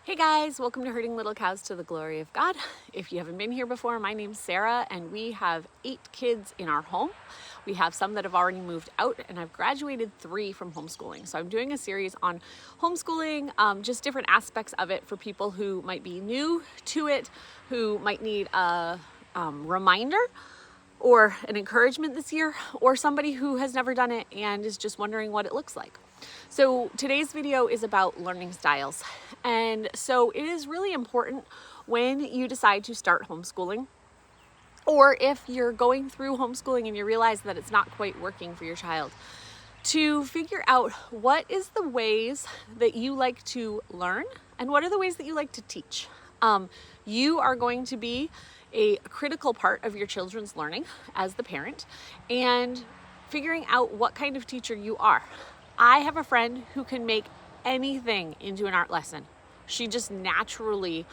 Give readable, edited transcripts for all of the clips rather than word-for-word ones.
Hey guys, welcome to Herding Little Cows to the Glory of God. If you haven't been here before, my name's Sarah and we have 8 kids in our home. We have some that have already moved out and I've graduated 3 from homeschooling. So I'm doing a series on homeschooling, just different aspects of it for people who might be new to it, who might need a reminder or an encouragement this year, or somebody who has never done it and is just wondering what it looks like. So today's video is about learning styles. And so it is really important when you decide to start homeschooling, or if you're going through homeschooling and you realize that it's not quite working for your child, to figure out what is the ways that you like to learn and what are the ways that you like to teach. You are going to be a critical part of your children's learning as the parent, and figuring out what kind of teacher you are. I have a friend who can make anything into an art lesson. She just naturally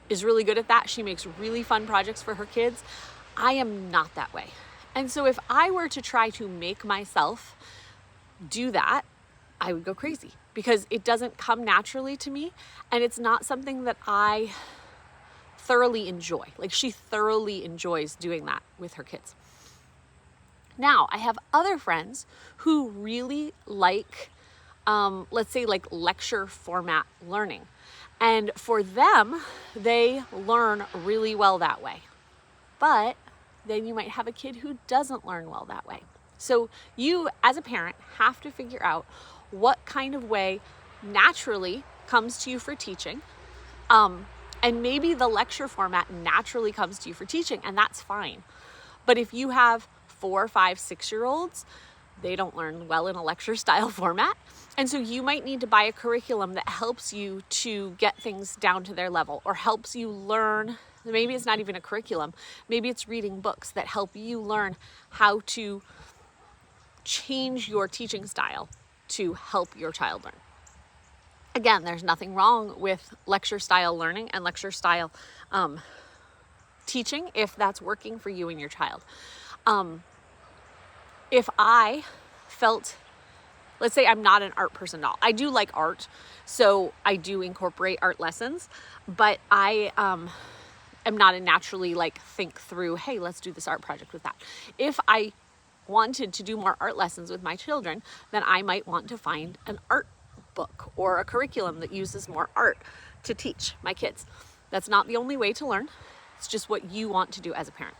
is really good at that. She makes really fun projects for her kids. I am not that way. And so if I were to try to make myself do that, I would go crazy because it doesn't come naturally to me, and it's not something that I thoroughly enjoy. Like, she thoroughly enjoys doing that with her kids. Now, I have other friends who really like, let's say, like lecture format learning. And for them, they learn really well that way. But then you might have a kid who doesn't learn well that way. So you, as a parent, have to figure out what kind of way naturally comes to you for teaching. And maybe the lecture format naturally comes to you for teaching, and that's fine. But if you have 4, 5, 6-year-olds, they don't learn well in a lecture style format. And so you might need to buy a curriculum that helps you to get things down to their level, or helps you learn. Maybe it's not even a curriculum. Maybe it's reading books that help you learn how to change your teaching style to help your child learn. Again, there's nothing wrong with lecture style learning and lecture style teaching if that's working for you and your child. If I felt, let's say I'm not an art person at all. I do like art, so I do incorporate art lessons, but I am not a naturally think through, hey, let's do this art project with that. If I wanted to do more art lessons with my children, then I might want to find an art book or a curriculum that uses more art to teach my kids. That's not the only way to learn. It's just what you want to do as a parent.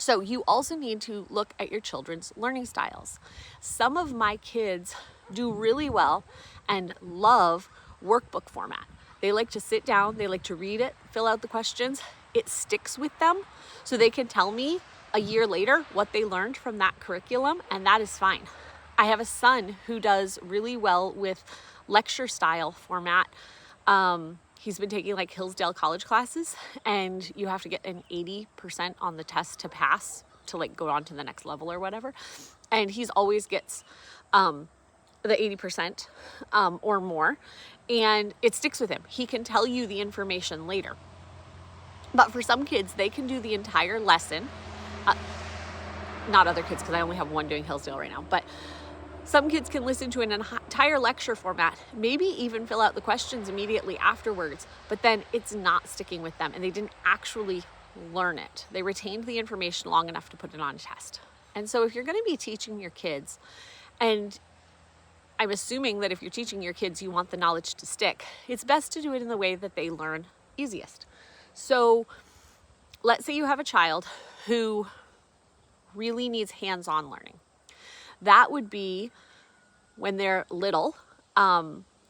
So you also need to look at your children's learning styles. Some of my kids do really well and love workbook format. They like to sit down, they like to read it, fill out the questions. It sticks with them, so they can tell me a year later what they learned from that curriculum, and that is fine. I have a son who does really well with lecture style format. He's been taking Hillsdale College classes, and you have to get an 80% on the test to pass to go on to the next level or whatever. And he's always gets the 80% or more, and it sticks with him. He can tell you the information later. But for some kids, they can do the entire lesson. Not other kids, because I only have one doing Hillsdale right now, but some kids can listen to an entire lecture format, maybe even fill out the questions immediately afterwards, but then it's not sticking with them and they didn't actually learn it. They retained the information long enough to put it on a test. And so if you're going to be teaching your kids, and I'm assuming that if you're teaching your kids, you want the knowledge to stick, it's best to do it in the way that they learn easiest. So let's say you have a child who really needs hands-on learning. That would be when they're little,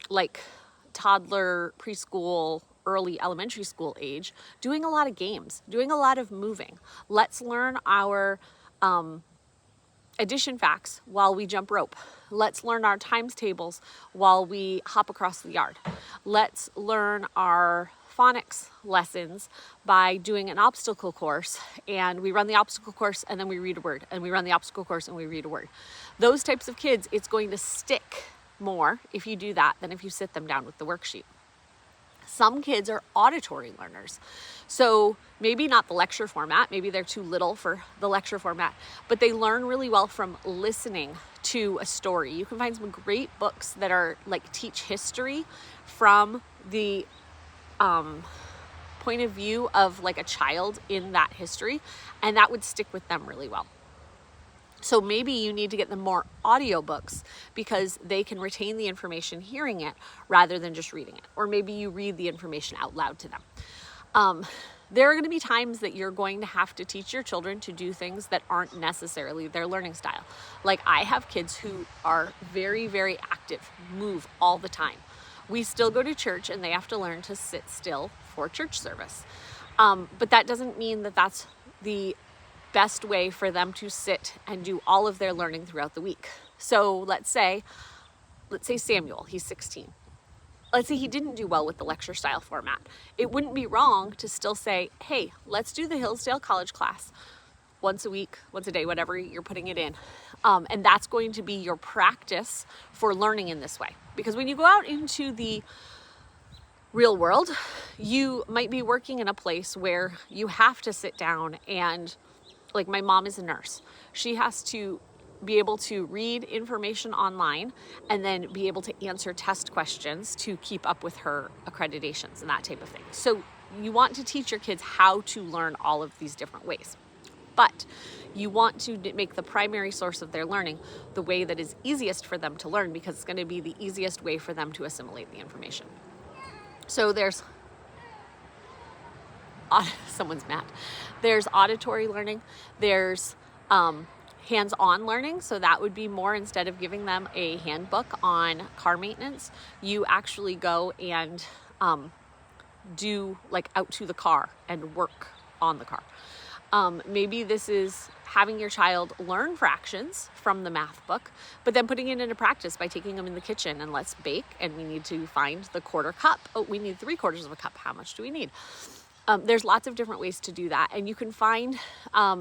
like toddler, preschool, early elementary school age, doing a lot of games, doing a lot of moving. Let's learn our addition facts while we jump rope. Let's learn our times tables while we hop across the yard. Let's learn our phonics lessons by doing an obstacle course, and we run the obstacle course and then we read a word, and we run the obstacle course and we read a word. Those types of kids, it's going to stick more if you do that than if you sit them down with the worksheet. Some kids are auditory learners. So maybe not the lecture format, maybe they're too little for the lecture format, but they learn really well from listening to a story. You can find some great books that are like teach history from the point of view of like a child in that history, and that would stick with them really well. So maybe you need to get them more audiobooks because they can retain the information hearing it rather than just reading it. Or maybe you read the information out loud to them. There are going to be times that you're going to have to teach your children to do things that aren't necessarily their learning style. Like I have kids who are very, very active, move all the time. We still go to church and they have to learn to sit still for church service. But that doesn't mean that that's the best way for them to sit and do all of their learning throughout the week. So let's say Samuel, he's 16. Let's say he didn't do well with the lecture style format. It wouldn't be wrong to still say, hey, let's do the Hillsdale College class once a week, once a day, whatever you're putting it in. And that's going to be your practice for learning in this way. Because when you go out into the real world, you might be working in a place where you have to sit down and, like my mom is a nurse. She has to be able to read information online and then be able to answer test questions to keep up with her accreditations and that type of thing. So you want to teach your kids how to learn all of these different ways. But you want to make the primary source of their learning the way that is easiest for them to learn, because it's going to be the easiest way for them to assimilate the information. So there's someone's mad. There's auditory learning. There's hands-on learning. So that would be more, instead of giving them a handbook on car maintenance, you actually go and do like out to the car and work on the car. Maybe this is having your child learn fractions from the math book, but then putting it into practice by taking them in the kitchen and let's bake, and we need to find the quarter cup. Oh, we need 3/4 of a cup. How much do we need? There's lots of different ways to do that. And you can find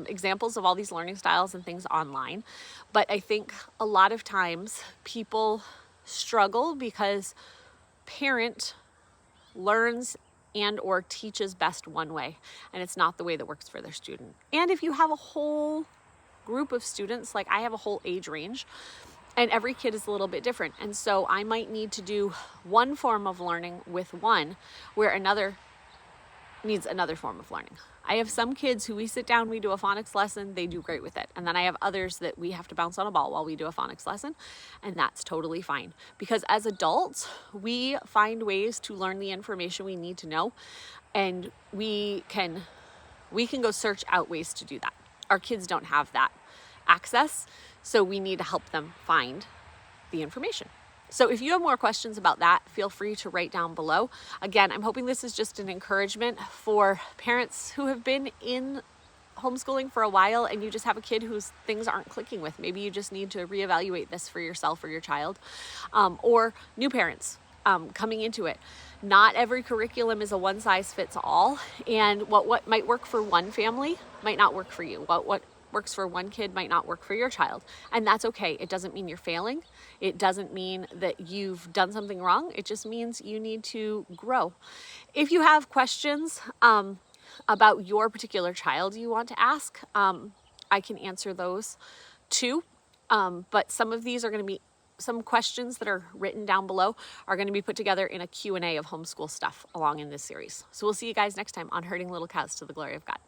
examples of all these learning styles and things online. But I think a lot of times people struggle because parent learns and or teaches best one way, and it's not the way that works for their student. And if you have a whole group of students, like I have a whole age range, and every kid is a little bit different. And so I might need to do one form of learning with one where another needs another form of learning. I have some kids who we sit down, we do a phonics lesson, they do great with it. And then I have others that we have to bounce on a ball while we do a phonics lesson, and that's totally fine. Because as adults, we find ways to learn the information we need to know, and we can go search out ways to do that. Our kids don't have that access, so we need to help them find the information. So if you have more questions about that, feel free to write down below. Again, I'm hoping this is just an encouragement for parents who have been in homeschooling for a while and you just have a kid whose things aren't clicking with. Maybe you just need to reevaluate this for yourself or your child, or new parents coming into it. Not every curriculum is a one size fits all, and what might work for one family might not work for you. What works for one kid might not work for your child, and that's okay. It doesn't mean you're failing. It doesn't mean that you've done something wrong. It just means you need to grow. If you have questions about your particular child you want to ask, I can answer those too. But some of these are going to be, some questions that are written down below are going to be put together in a Q&A of homeschool stuff along in this series. So we'll see you guys next time on Herding Little Cows to the Glory of God.